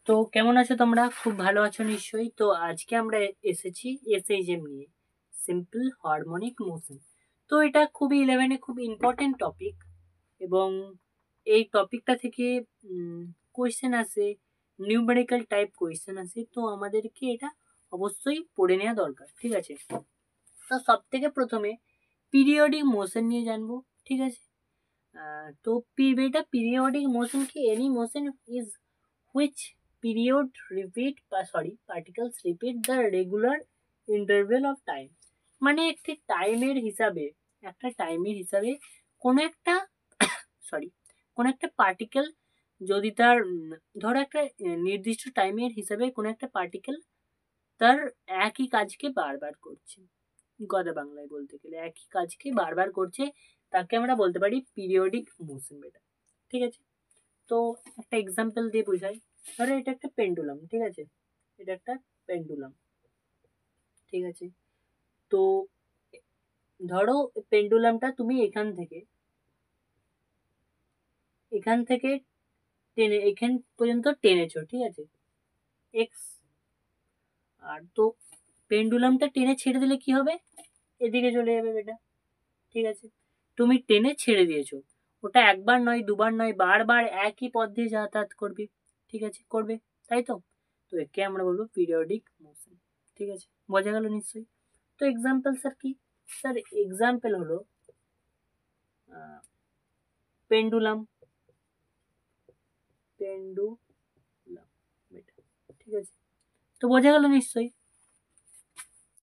তো কেমন আছো তোমরা? খুব ভালো আছো নিশ্চয়ই। তো আজকে আমরা এসেছি এসএইচএম নিয়ে, সিম্পল হারমোনিক মোশন। তো এটা খুবই ইলেভেনে খুব ইম্পর্টেন্ট টপিক, এবং এই টপিকটা থেকে কোয়েশ্চেন আসে, নিউমেরিক্যাল টাইপ কোয়েশ্চেন আসে। তো আমাদেরকে এটা অবশ্যই পড়ে নেওয়া দরকার, ঠিক আছে? তো সব থেকে প্রথমে পিরিয়ডিক মোশন নিয়ে জানবো, ঠিক আছে? তো এটা পিরিয়ডিক মোশন কি? Any motion is which period repeat particles repeat the regular interval of time। মানে একটা টাইমের হিসাবে কোনো একটা সরি কোনো একটা পার্টিকেল যদি তার ধরো একটা নির্দিষ্ট টাইমের হিসাবে কোনো একটা পার্টিকেল তার একই কাজকে বারবার করছে, কথা বাংলায় বলতে গেলে একই কাজকে বারবার করছে, তাকে আমরা বলতে পারি পিরিয়ডিক মোশন বেটা, ঠিক আছে? তো একটা এক্সাম্পল দিয়ে বোঝাই। ধরো এটা একটা পেন্ডুলাম, ঠিক আছে? এটা একটা পেন্ডুলাম, ঠিক আছে? তো ধরো পেন্ডুলামটা তুমি এখান থেকে টেনে এখান পর্যন্ত টেনেছো, ঠিক আছে? এক্স। আর তো পেন্ডুলামটা টেনে ছেড়ে দিলে কি হবে? এদিকে চলে যাবে বেটা, ঠিক আছে? তুমি টেনে ছেড়ে দিয়েছো, ওটা একবার নয় দুবার নয় বারবার একই পথ দিয়ে যাতায়াত করবে, ঠিক আছে? করবে, তাই তো? তো একে আমরা বলবো পিরিয়ডিক মোশন, ঠিক আছে? বোঝা গেল নিশ্চয়ই। তো এক্সাম্পল স্যার কি? স্যার এক্সাম্পল হলো পেন্ডুলাম, পেন্ডুলাম, ঠিক আছে? তো বোঝা গেল নিশ্চয়ই।